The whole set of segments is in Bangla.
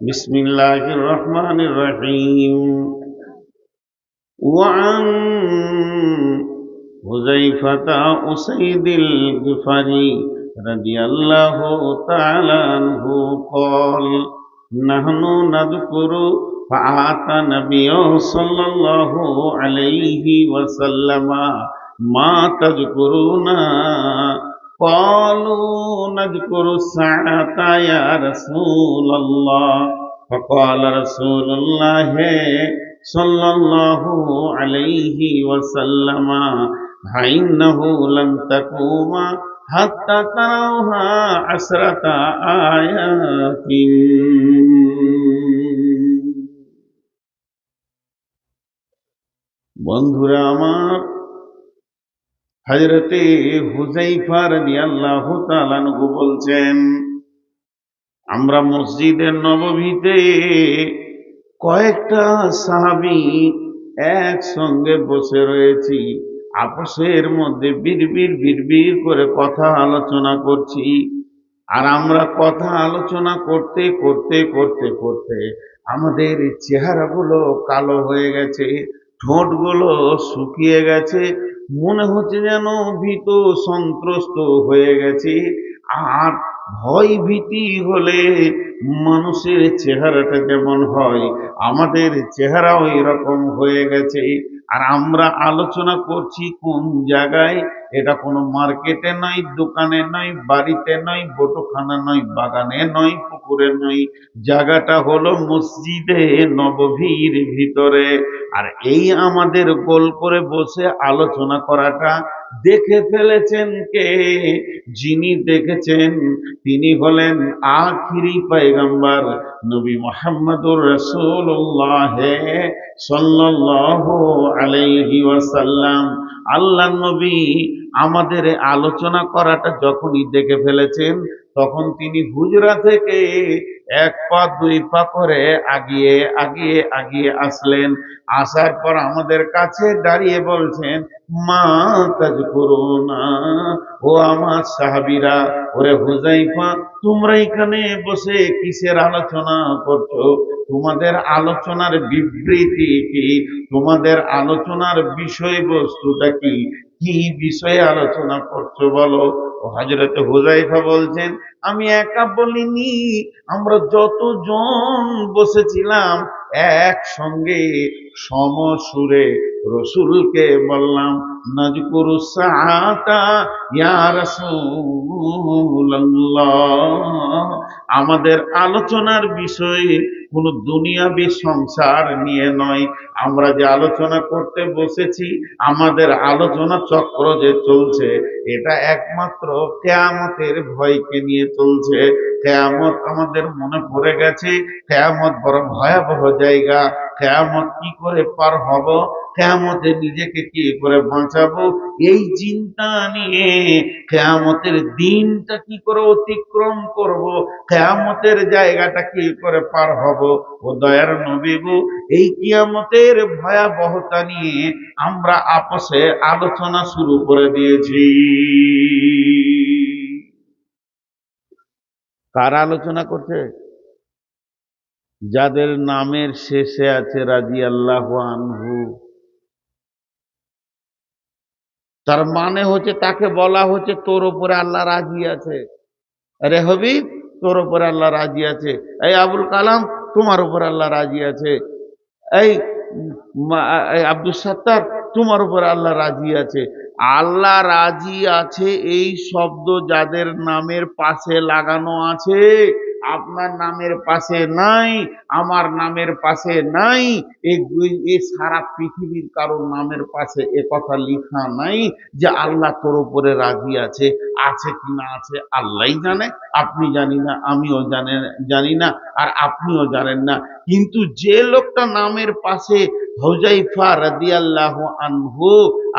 بسم الله الرحمن الرحيم. وعن حذيفة أسيد الغفاري رضي الله تعالى عنه قال: نحن نذكر فأتى النبي صلى الله عليه وسلم ما تذكرون؟ قالوا: نذكر الساعة يا رسول الله. فقال رسول الله صلى الله عليه وسلم: فإنه لن تقوم حتى تروها عشرة آيات। বন্ধুরা আমার, হযরতে হুযায়ফা রাদিয়াল্লাহু তাআলা আনহু বলছেন, আমরা মসজিদে নববীতে কয়েকটা সাহাবী একসঙ্গে বসে রয়েছি, আপসের মধ্যে বিড়বিড় করে কথা আলোচনা করছি। আর আমরা কথা আলোচনা করতে করতে করতে করতে আমাদের চেহারাগুলো কালো হয়ে গেছে, ঠোঁটগুলো শুকিয়ে গেছে, মনে হচ্ছে যেন ভীত সন্ত্রস্ত হয়ে গেছে। আর ভয় ভীতি হলে মানুষের চেহারাটা যেমন হয়, আমাদের চেহারাও এরকম হয়ে গেছে। আর আমরা আলোচনা করছি কোন জায়গায়? এটা কোনো মার্কেটে নয়, দোকানে নয়, বাড়িতে নয়, বটখানা নয়, বাগানে নয়, পুকুরে নয়, জায়গাটা হলো মসজিদে নববীর ভিতরে। আর এই আমাদের গোল করে বসে আলোচনা করাটা দেখে ফেলেছেন কে? যিনি দেখেছেন তিনি হলেন আখিরি পয়গম্বর নবী মুহাম্মদুর রাসূলুল্লাহ সাল্লাল্লাহু আলাইহি ওয়াসাল্লাম। আল্লাহ নবী আমাদের আলোচনা করাটা যখনই দেখে ফেলেছেন, তখন তিনি হুজরা থেকে এক পা দুই পা করে আগিয়ে আগিয়ে আগিয়ে আসলেন। আসার পর আমাদের কাছে দাঁড়িয়ে বলছেন, মা তাযকুরুনা, ও আমার সাহাবীরা, ওরে হুযায়ফা, তোমরা এখানে বসে কিসের আলোচনা করছো? তোমাদের আলোচনার বিবৃতি কি? তোমাদের আলোচনার বিষয়বস্তুটা কি? কি বিষয়ে আলোচনা করছো বলো? হযরত হুযায়ফা বলছেন, আমি একা বলিনি, আমরা যতজন বসেছিলাম একসঙ্গে সমসুরে রসুলকে বললাম, নাযকুরু সাআতা ইয়া রাসূলুল্লাহ। আমাদের আলোচনার বিষয় কোনো দুনিয়াবী সংসার নিয়ে নয়। আমরা যে আলোচনা করতে বসেছি, আমাদের আলোচনা চক্র যে চলছে, এটা একমাত্র কিয়ামতের ভয়কে নিয়ে চলছে। কিয়ামত আমাদের মনে পড়ে গেছে। কিয়ামত বড় ভয়াবহ জায়গা। কিয়ামত কি করে পার হব, কিয়ামতে নিজেকে কি করে বাঁচাবো, এই চিন্তা নিয়ে কিয়ামতের দিনটা কি করে অতিক্রম করব, কিয়ামতের জায়গাটা কি করে পার হব। ও দয়ার নবী গো, এই কিয়ামতের ভয়াবহতা নিয়ে আমরা আপসে আলোচনা শুরু করে দিয়েছি। কার আলোচনা করছে? যাদের নামের শেষে আছে রাদিয়াল্লাহু আনহু। তার মানে হচ্ছে, তাকে বলা হচ্ছে তোর উপরে আল্লাহ রাজি আছে। আরে হবিব, তোর উপরে আল্লাহ রাজি আছে। এই আবুল কালাম, তোমার উপর আল্লাহ রাজি আছে। এই আব্দুল সাত্তার, তোমার উপর আল্লাহ রাজি আছে। আল্লাহ রাজি আছে এই শব্দ যাদের নামের পাশে লাগানো আছে, আপনার নামের পাশে নাই, আমার নামের পাশে নাই, এই সারা পৃথিবীর কারোর নামের পাশে এ কথা লেখা নাই যে আল্লাহ তোর উপরে রাজি আছে। আছে কি না আছে আল্লাহই জানে, আপনি জানি না, আমিও জানি না, আর আপনিও জানেন না। কিন্তু যে লোকটা নামের পাশে হুযায়ফা রাদিয়াল্লাহু আনহু,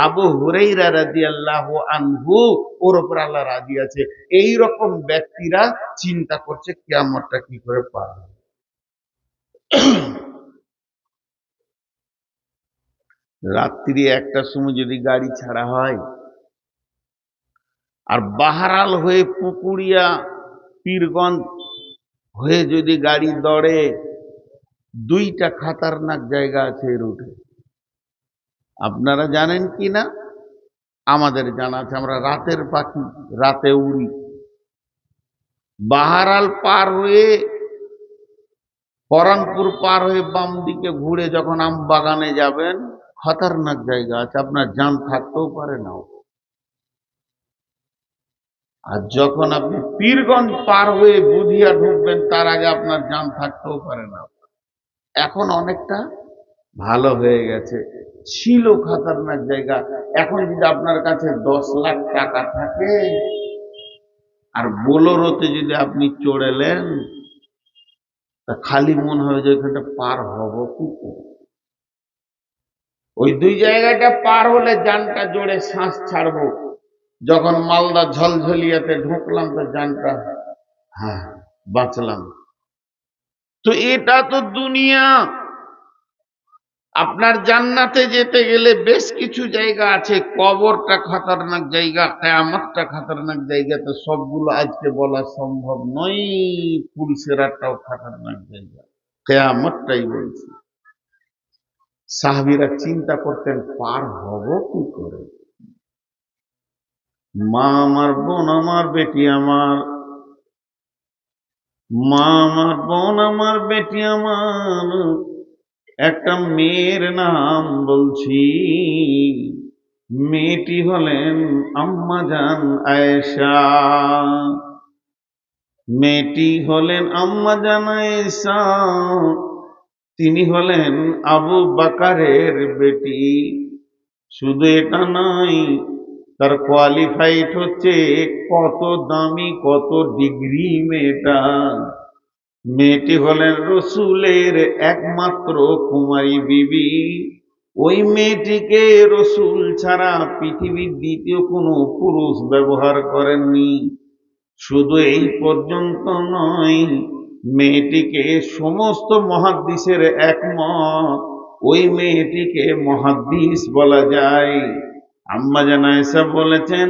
আবু হুরায়রা রাদিয়াল্লাহু আনহু, ওর উপর আল্লাহ রাজি আছে, এই রকম ব্যক্তিরা চিন্তা করছে কিয়ামতটা কি করে পার হবে। রাত্রি 1টার সময় যদি গাড়ি ছাড়া হয়, আর বাহারাল হয়ে পুকুরিয়া, পীরগঞ্জ হয়ে যদি গাড়ি দৌড়ে, দুইটা খাতারনাক জায়গা আছে এই রুটে। আপনারা জানেন কি না? আমাদের জানা আছে, আমরা রাতের পাখি, রাতে উড়ি। বাহারাল পার হয়ে, পরানপুর পার হয়ে বাম দিকে ঘুরে যখন আম বাগানে যাবেন, খতরনাক জায়গা আছে, আপনার জান থাকতেও পারে না। আর যখন আপনি পীরগঞ্জ পার হয়ে বুধিয়া ঢুকবেন, তার আগে আপনার জান থাকতেও পারে না। এখন অনেকটা ভালো হয়ে গেছে, ছিল খতরনাক জায়গা। এখন যদি আপনার কাছে 10 লাখ টাকা থাকে আর বোলেরোতে যদি আপনি চড়েলেন, তা খালি মনে হয় যে এখানটা পার হব কি করে। ওই দুই জায়গাটা পার হলে জানটা জোরে শ্বাস ছাড়বো। যখন মালদা ঝলঝলিয়াতে ঢুকলাম তো জানটা, হ্যাঁ বাঁচলাম। তো এটা তো দুনিয়া। আপনার জান্নাতে যেতে গেলে বেশ কিছু জায়গা আছে। কবরটা খতরনাক জায়গা, কিয়ামতটা খতরনাক জায়গা। তো সবগুলো আজকে বলা সম্ভব নয়। ফুলসেরাটাও খতরনাক জায়গা, কিয়ামতটাই বলছি। সাহাবীরা চিন্তা করতেন পার হব কি করে। মা আমার, বোন আমার, বেটি আমার, মা আমার, বোন আমার, বেটি আমার, একটা মেয়ের নাম বলছি। মেয়েটি হলেন আম্মা জান আয়েশা। মেয়েটি হলেন আম্মা জান আয়েশা। তিনি হলেন আবু বকরের বেটি। শুধু এটা নয়, তার কোয়ালিফাইড হচ্ছে কত দামি, কত ডিগ্রি মেয়েটা। মেয়েটি হলেন রসুলের একমাত্র কুমারী বিবি। ওই মেয়েটিকে রসুল ছাড়া পৃথিবীর দ্বিতীয় কোনো পুরুষ ব্যবহার করেননি। শুধু এই পর্যন্ত নয়, মেয়েটিকে সমস্ত মুহাদ্দিসের একমত, ওই মেয়েটিকে মুহাদ্দিস বলা যায়। আম্মা জান আয়েশা বলেছেন,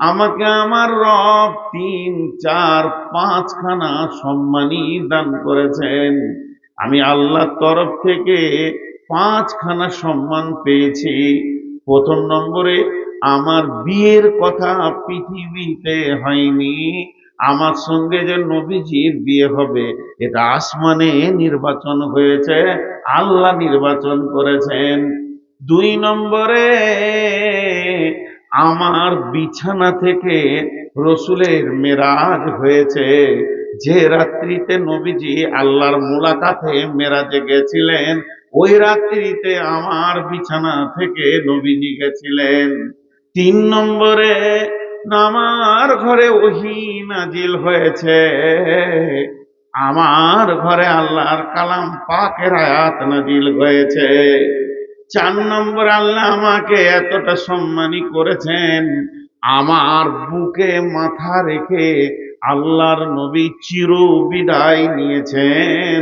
আমাকে আমার রব 3, 4, 5 খানা সম্মানী দান করেছেন। আমি আল্লাহর তরফ থেকে 5 খানা সম্মান পেয়েছি। প্রথম নম্বরে, আমার বিয়ের কথা পৃথিবীতে হয়নি। আমার সঙ্গে যে নবীজির বিয়ে হবে, এটা আসমানে নির্বাচন হয়েছে, আল্লাহ নির্বাচন করেছেন। 2 নম্বরে, আমার বিছানা থেকে রসুলের মেরাজ হয়েছে। যে রাত্রিতে নবীজি আল্লাহর মুলাকাতে মেরাজে গেছিলেন, ওই রাত্রিতে আমার বিছানা থেকে নবীজি গেছিলেন। 3 নম্বরে, আমার ঘরে ওহী নাজিল হয়েছে। আমার ঘরে আল্লাহর কালাম পাকের আয়াত নাজিল হয়েছে। 4 নম্বর, আল্লাহ আমাকে এতটা সম্মানী করেছেন, আমার বুকে মাথা রেখে আল্লাহর নবী চির বিদায় নিয়েছেন।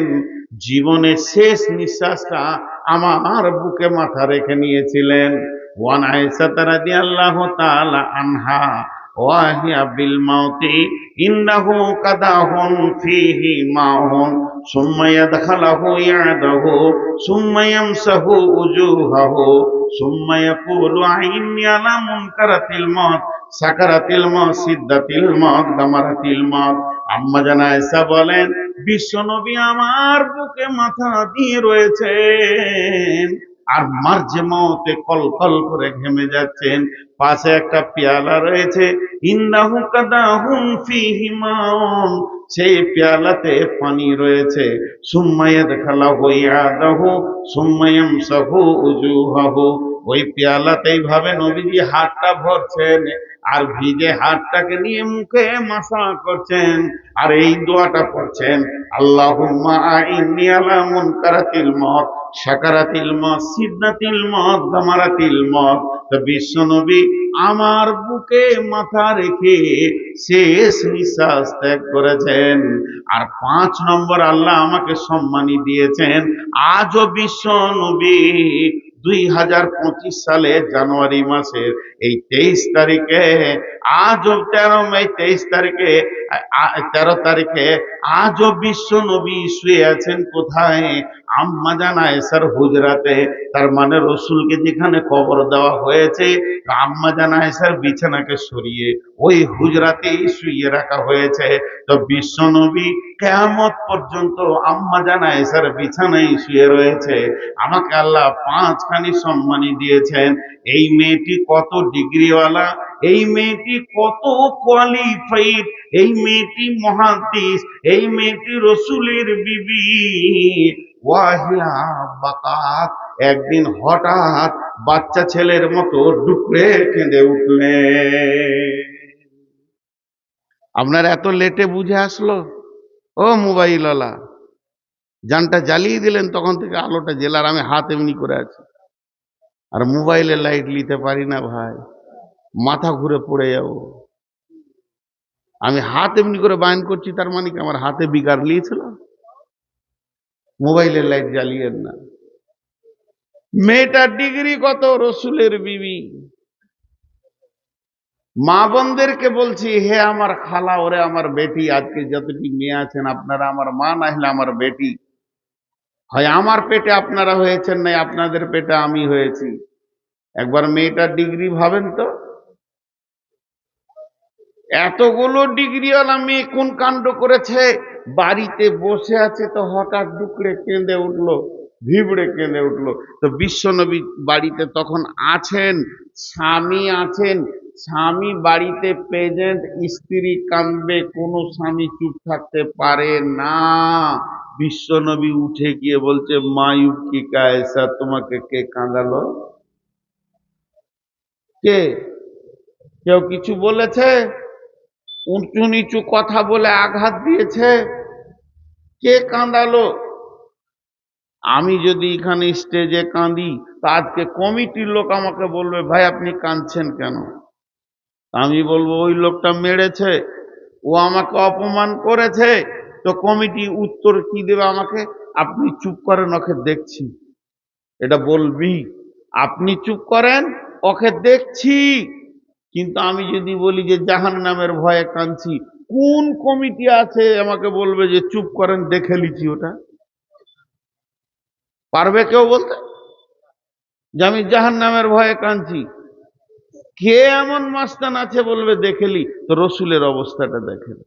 জীবনের শেষ নিঃশ্বাসটা আমার বুকে মাথা রেখে নিয়েছিলেন। ওয়ান আয়েশা রাদিয়াল্লাহু তাআলা আনহা ওয়াহিয়া বিল মাউতি ইন্নাহু কাদাহুন ফিহি মাহুন সুম্মা ইয়াদখালহু ইয়াদাহু সুম্মা ইয়ামসাহু উজুহাহু সুম্মা ইয়াকুলু আইন্নি আলা মুনকারাতিল মউত সাকারাতিল মউত সিদ্দাতিল মউত দামারাতিল মউত। আম্মা জান আয়েশা বলেন, বিশ্বনবী আমার বুকে মাথা দিয়ে রয়েছেন আর মার্জে মউতে কলকল করে ঘেমে যাচ্ছেন। পাশে একটা পেয়ালা রয়েছে, ইন্নাহু কাদাহুন ফিহি মাউন, সেই পেয়ালাতে পানি রয়েছে। সুম্মা ইয়াদখালহু ইয়াদাহু সুম্মা ইয়ামসাহু উজুহাহু, ওই পেয়ালাতে এইভাবে নবীজি হাতটা ভরছেন আর ভিজে হাতটাকে নিয়ে মুখে মাসা করছেন আর এই দোয়াটা পড়ছেন, আল্লাহুম্মা আইন্নি আলা মুনকারাতিল মউত সাকারাতিল মউত সিদ্দাতিল মউত দামারাতিল মউত। তো বিশ্ব নবী আমার বুকে মাথা রেখে শেষ নিঃশ্বাস ত্যাগ করেছেন। আর 5 নম্বর, আল্লাহ আমাকে সম্মানী দিয়েছেন। আজও বিশ্ব নবী 2025 সালে জানুয়ারি মাসের এই 23 তারিখে, আজও 13 মে 23 তারিখে 13 তারিখে আজও বিশ্ব নবী শুয়ে আছেন কোথায়? আম্মা জান আয়েশার হুজরাতে। তার মানে রসুলকে যেখানে কবর দেওয়া হয়েছে, আম্মা জান আয়েশার বিছানাকে সরিয়ে ওই হুজরাতেই শুইয়ে রাখা হয়েছে। তো বিশ্ব নবী কিয়ামত পর্যন্ত আম্মা জান আয়েশার বিছানায় শুয়ে রয়েছে। আমাকে আল্লাহ 5খানি সম্মানী দিয়েছেন। এই মেয়েটি কত ডিগ্রিওয়ালা, এই মেয়েটি কত কোয়ালিফাইড, এই মেয়েটি মুহাদ্দিস, এই মেয়েটি রসুলের বিবি। ওয়াহিয়া বাকাত, একদিন হঠাৎ বাচ্চা ছেলের মতো ডুকরে কেঁদে উঠলেন। আপনার এত লেটে বুঝে আসলো? ও মোবাইলওয়ালা, জানটা জ্বালিয়ে দিলেন, তখন থেকে আলোটা জেলার, আমি হাত এমনি করে আছি, আর মোবাইলের লাইট নিতে পারি না ভাই, মাথা ঘুরে পড়ে যাব। আমি হাত এমনি করে বায়ন করছি, তার মানে কি আমার হাতে বিকার নিয়েছিল? মোবাইলের লাইট জ্বালিয়েন না। মেয়েটার ডিগ্রি কত? রসুলের বিবি। মা বোনদেরকে বলছি, হে আমার খালা, ওরে আমার বেটি, আজকে যতটি মেয়ে আছেন আপনারা আমার মা, না হলে আমার বেটি। হয় আমার পেটে আপনারা হয়েছেন, নাই আপনাদের পেটে আমি হয়েছি। একবার মেয়েটার ডিগ্রি ভাবেন তো। এতগুলো ডিগ্রিওয়ালা মেয়ে কোন কাণ্ড করেছে? বাড়িতে বসে আছে, তো হঠাৎ ডুকরে কেঁদে উঠলো, ভিবড়ে কেঁদে উঠলো। তো বিশ্বনবী বাড়িতে তখন আছেন, স্বামী আছেন, স্বামী বাড়িতে প্রেজেন্ট, স্ত্রী কাঁদবে, কোনো স্বামী চুপ থাকতে পারে না। বিশ্বনবী উঠে গিয়ে বলছে, মায়ুব কি কায়সা, তোমাকে কে কাঁদালো? কে? কেউ কিছু বলেছে? উঁচু নিচু কথা বলে আঘাত দিয়েছে? কে কাঁদালো? আমি যদি এখানে স্টেজে কাঁদি, তা আজকে কমিটির লোক আমাকে বলবে, ভাই আপনি কাঁদছেন কেন? আমি বলবো, ওই লোকটা মেরেছে, ও আমাকে অপমান করেছে। তো কমিটি উত্তর কি দেবে আমাকে? আপনি চুপ করেন, ওকে দেখছি। এটা বলবি? আপনি চুপ করেন, ওকে দেখছি। কিন্তু আমি যদি বলি যে জাহান্নামের ভয়ে কাঁদছি, কোন কমিটি আছে আমাকে বলবে যে চুপ করেন, দেখে লিছি? ওটা পারবে কেউ বলতে যে আমি জাহান্নামের ভয়ে কাঁদছি? কে এমন মাস্তান আছে বলবে দেখেলি? তো রসুলের অবস্থাটা দেখেন।